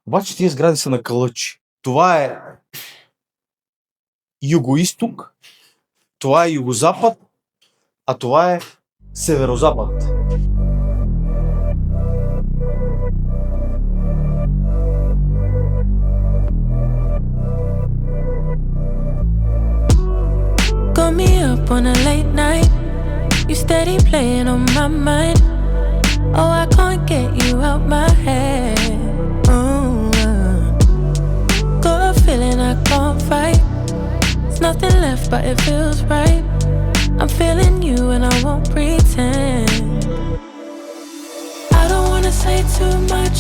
Обаче тия сгради са на калъчи. Това е югоизток, това е югозапад, а това е северозапад. Got me up on a late night. You steady playing on my mind. Oh, I can't get you out my head. Got a feeling I can't fight. There's nothing left, but it feels right. I'm feeling you and I won't pretend. I don't wanna say too much.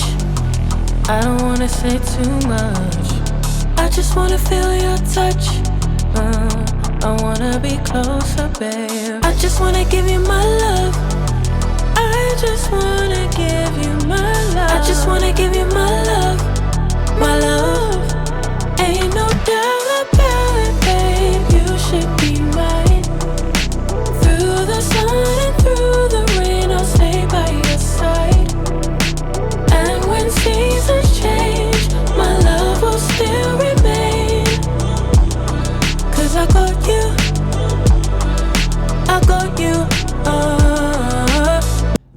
I don't wanna say too much. I just wanna feel your touch. I wanna be closer, babe. I just wanna give you my love. I just wanna give you my love. I just wanna give you my love. My love. Ain't no doubt about it, babe. You should be mine. Through the sun and through the rain, I'll stay by your side. And when seasons change, my love will still remain. Cause I got you. I got you.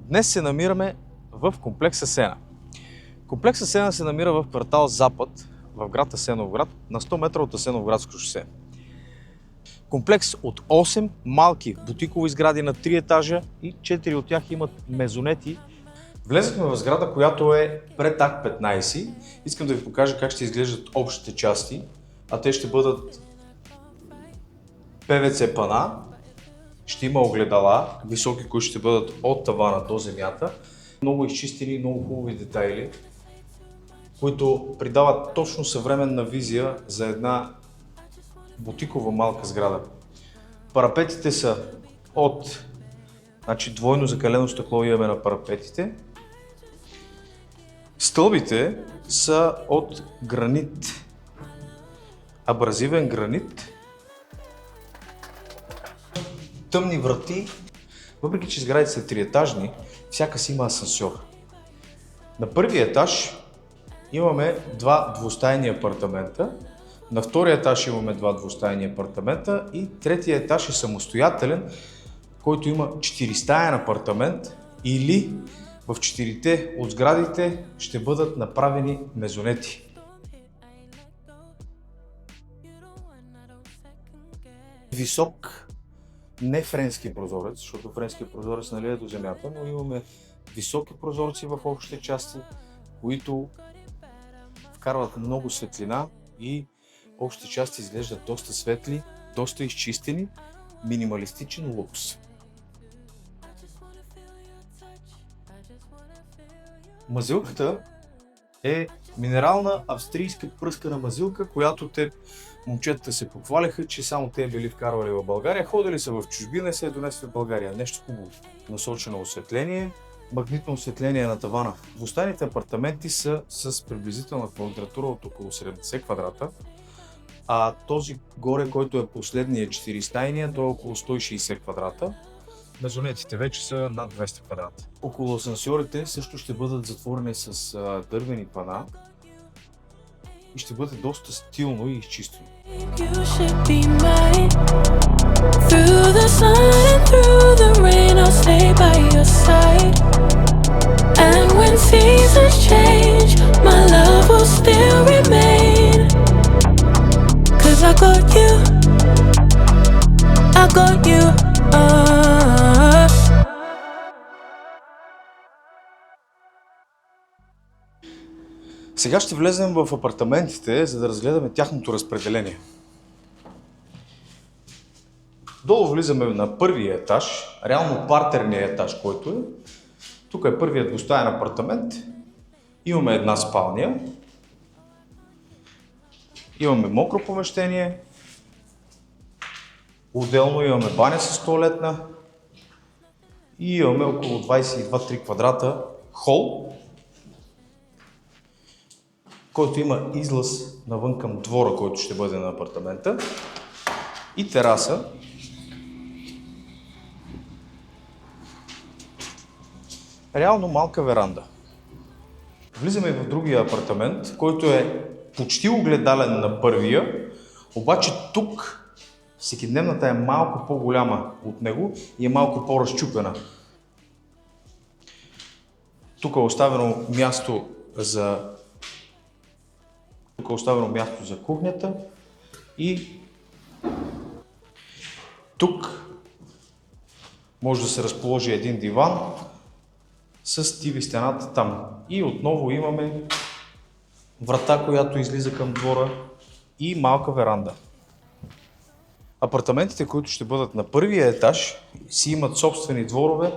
Днес се намираме в комплекс Асена. Комплекс Асена се намира в квартал Запад, в град Асеновград, на 100 метра от Асеновградско шосе. Комплекс от 8 малки бутикови сгради на 3 етажа и 4 от тях имат мезонети. Влезахме в сграда, която е пред Акт 15. Искам да ви покажа как ще изглеждат общите части, а те ще бъдат ПВЦ пана, ще има огледала, високи, които ще бъдат от тавана до земята. Много изчистени, много хубави детайли, които придават точно съвременна визия за една бутикова малка сграда. Парапетите са от двойно закалено стъкло имаме на парапетите. Стълбите са от гранит, абразивен гранит. Тъмни врати, въпреки че сградите са триетажни, всяка си има асансьор. На първия етаж имаме два двустайни апартамента, на втория етаж имаме два двустайни апартамента и третия етаж е самостоятелен, който има 4-стаен апартамент или в 4-те от сградите ще бъдат направени мезонети. Висок не френски прозорец, защото френския прозорец е до земята, но имаме високи прозорци в общите части, които вкарват много светлина и общите части изглеждат доста светли, доста изчистени, минималистичен лукс. Мазилката е минерална австрийска пръскана мазилка, която момчетата се похваляха, че само те били вкарвали в България, ходили са в чужбина и се е донесли в България. Нещо хубаво. Насочено осветление, магнитно осветление на тавана. Двустайните апартаменти са с приблизителна квадратура от около 70 квадрата, а този горе, който е последния 4-стайния, той е около 160 квадрата. Мезонетите вече са над 200 квадрата. Около асансьорите също ще бъдат затворени с дървени пана и ще бъде доста стилно и изчистено. Сега ще влезем в апартаментите, за да разгледаме тяхното разпределение. Долу влизаме на първия етаж, реално партерния етаж, който е. Тук е първият двустаен апартамент. Имаме една спалня. Имаме мокро помещение. Отделно имаме баня с тоалетна. И имаме около 22-3 квадрата хол, който има излаз навън към двора, който ще бъде на апартамента, и тераса. Реално малка веранда. Влизаме в другия апартамент, който е почти огледален на първия, обаче тук всекидневната е малко по-голяма от него и е малко по-разчупена. Тук е оставено място за кухнята и тук може да се разположи един диван с TV стената там. И отново имаме врата, която излиза към двора и малка веранда. Апартаментите, които ще бъдат на първия етаж, си имат собствени дворове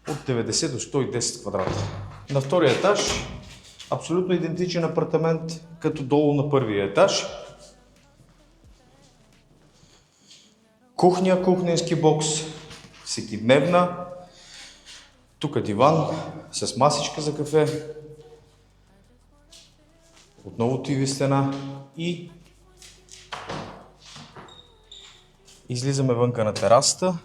от 90 до 110 квадрата. На втория етаж абсолютно идентичен апартамент като долу на първия етаж. Кухня, кухненски бокс, всекидневна. Тук диван с масичка за кафе. Отново TV стена и излизаме вънка на терасата,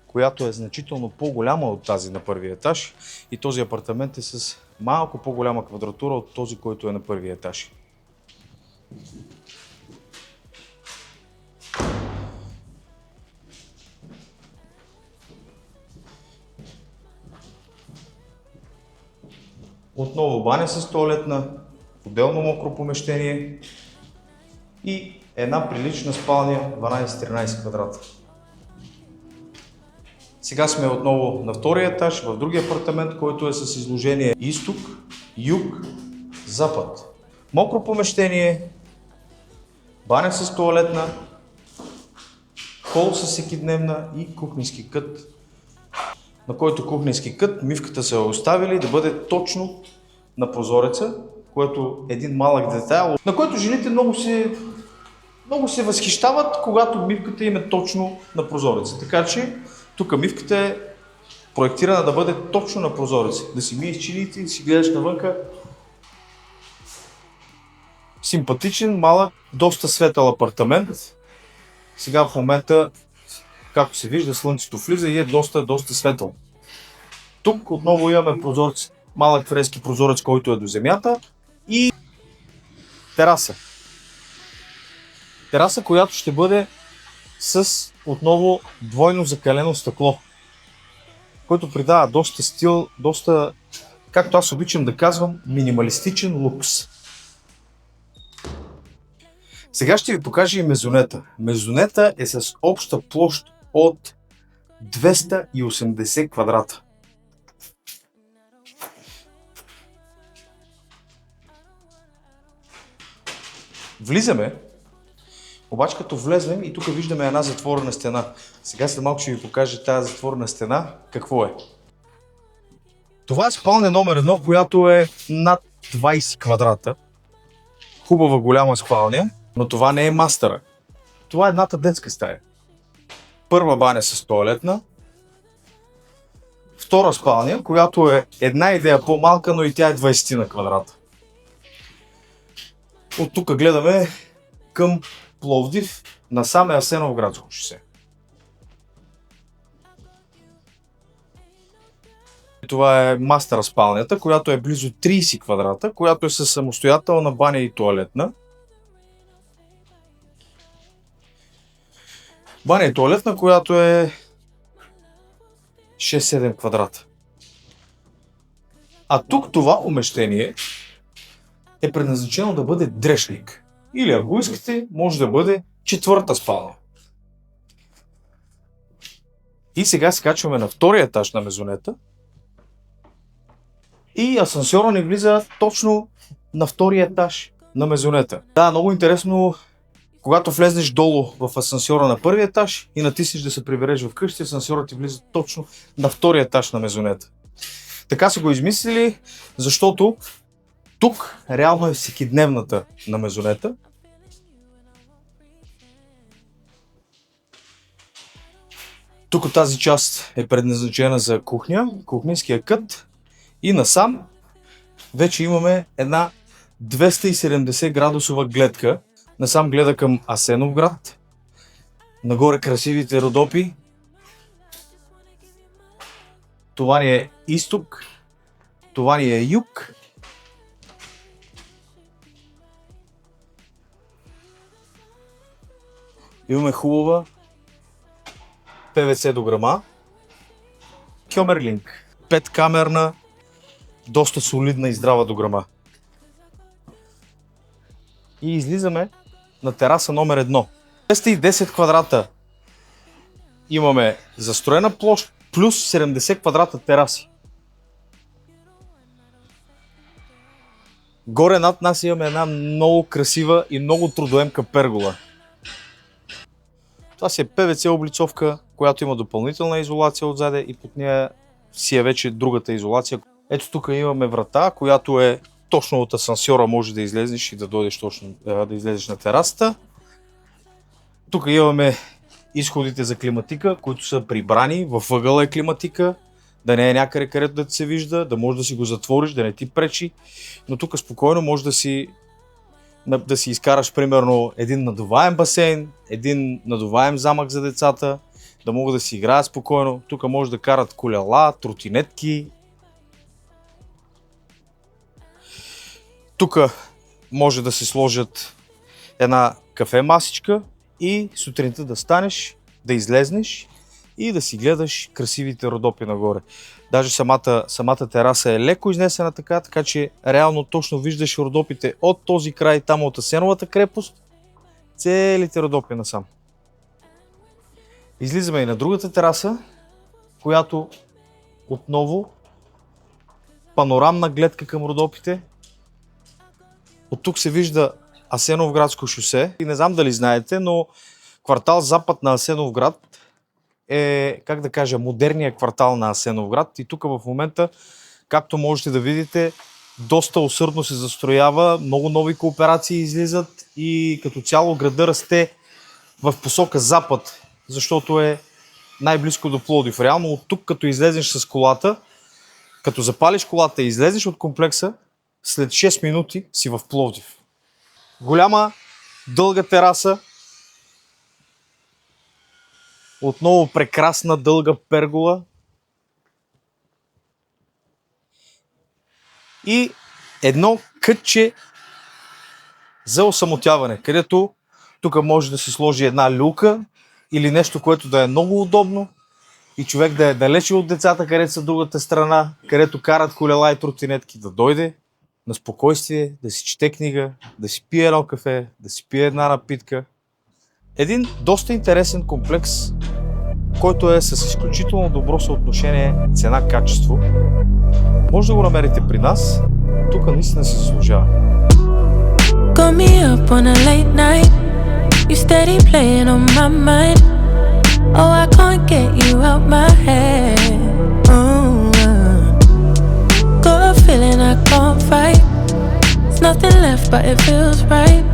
която е значително по-голяма от тази на първия етаж и този апартамент е с малко по-голяма квадратура от този, който е на първия етаж. Отново баня с тоалетна, отделно мокро помещение и една прилична спалня 12-13 квадрата. Сега сме отново на втория етаж, в другия апартамент, който е с изложение изток, юг, запад. Мокро помещение, баня с тоалетна, хол с всекидневна и кухненски кът, на който кухненски кът мивката са оставили да бъде точно на прозореца, което е един малък детайл, на който жените много се възхищават, когато мивката им е точно на прозореца. Така че тук мивката е проектирана да бъде точно на прозореца. Да си миеш чините и да си гледаш навънка. Симпатичен, малък, доста светъл апартамент. Сега в момента, както се вижда, слънцето влиза и е доста светъл. Тук отново имаме прозорец, малък фрески прозорец, който е до земята и тераса. Тераса, която ще бъде с отново двойно закалено стъкло, който придава доста стил, доста, както аз обичам да казвам, минималистичен лукс. Сега ще ви покажа и мезонета. Мезонета е с обща площ от 280 квадрата. Влизаме, обаче като влезнем и тук виждаме една затворена стена. Сега след малко ще ви покажа тази затворена стена какво е. Това е спалня номер 1, която е над 20 квадрата. Хубава голяма спалня, но това не е мастера. Това е едната детска стая. Първа баня с тоалетна. Втора спалня, която е една идея по-малка, но и тя е 20 на квадрата. От тук гледаме към Пловдив, насам е Асеновградско шосе. Това е мастера спалнята, която е близо 30 квадрата, която е със самостоятелна баня и тоалетна. Баня и тоалетна, която е 6-7 квадрата. А тук това умещение е предназначено да бъде дрешник. Или ако искате, може да бъде четвърта спалня. И сега скачваме на втория етаж на мезонета. И асансьора ни влиза точно на втория етаж на мезонета. Да, много интересно, когато влезнеш долу в асансьора на първия етаж и натиснеш да се прибереш в къщи, асансьорът ти влиза точно на втория етаж на мезонета. Така са го измислили, защото тук реално е всекидневната на мезонета. Тук тази част е предназначена за кухня, кухненския кът и насам вече имаме една 270 градусова гледка. Насам гледа към Асеновград, нагоре красивите Родопи. Това ни е изток, това ни е юг Имаме хубава ПВЦ дограма. Кьомерлинг. 5-камерна, доста солидна и здрава дограма. И излизаме на тераса номер 1. 210 квадрата имаме застроена площ, плюс 70 квадрата тераси. Горе над нас имаме една много красива и много трудоемка пергола. Това си е ПВЦ облицовка, която има допълнителна изолация отзаде и под нея си е вече другата изолация. Ето тук имаме врата, която е точно от асансьора, може да излезеш и да дойдеш точно да излезеш на терасата. Тук имаме изходите за климатика, които са прибрани, във ъгъла е климатика, да не е някъде където да се вижда, да можеш да си го затвориш, да не ти пречи, но тук спокойно може да си изкараш примерно един надуваем басейн, един надуваем замък за децата, да могат да си играят спокойно. Тук може да карат колела, тротинетки. Тук може да се сложат една кафе масичка и сутринта да станеш, да излезнеш и да си гледаш красивите Родопи нагоре. Даже самата тераса е леко изнесена така че реално точно виждаш Родопите от този край, там от Асеновата крепост, целите Родопи насам. Излизаме и на другата тераса, която отново панорамна гледка към Родопите. От тук се вижда Асеновградско шосе и не знам дали знаете, но квартал запад на Асеновград е, как да кажа, модерният квартал на Асеновград и тук в момента, както можете да видите, доста усърдно се застроява, много нови кооперации излизат и като цяло града расте в посока запад, защото е най-близко до Пловдив. Реално от тук, като излезеш с колата, като запалиш колата и излезеш от комплекса, след 6 минути си в Пловдив. Голяма, дълга тераса, отново прекрасна дълга пергола и едно кътче за осамотяване, където тук може да се сложи една люлка или нещо, което да е много удобно и човек да е далече от децата, където са другата страна, където карат колела и тротинетки, да дойде на спокойствие, да си чете книга, да си пие едно кафе, да си пие една напитка. Един доста интересен комплекс, който е с изключително добро съотношение цена-качество. Може да го намерите при нас. Тук наистина се заслужава. Got me up on a late night. You steady playing on my mind. Oh, I can't get you out my head. Got a feeling I can't fight. There's nothing left but it feels right.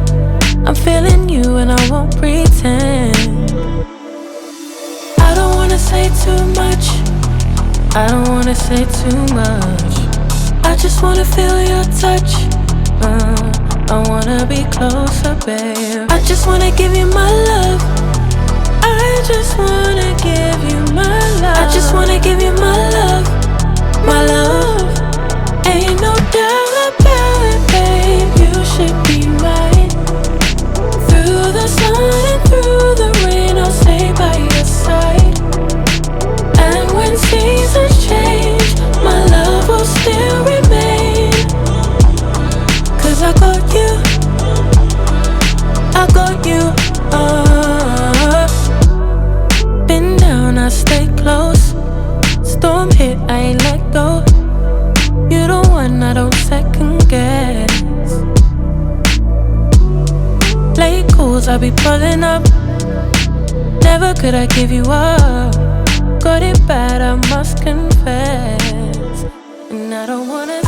I'm feeling you and I won't pretend. I don't wanna say too much. I don't wanna say too much. I just wanna feel your touch. I wanna be closer, babe. I just wanna give you my love. I just wanna give you my love. I just wanna give you my love. My love. Ain't no doubt about it, babe. You should be mine. Through the sun and through the rain, I'll stay by your side. And when seasons change, my love will still remain. 'Cause I got you, I got you. Been down, I stay close. Storm hit, I ain't let go. You the one I don't second guess. Late calls, I be pulling up. Never could I give you up. Got it bad, I must confess. And I don't wanna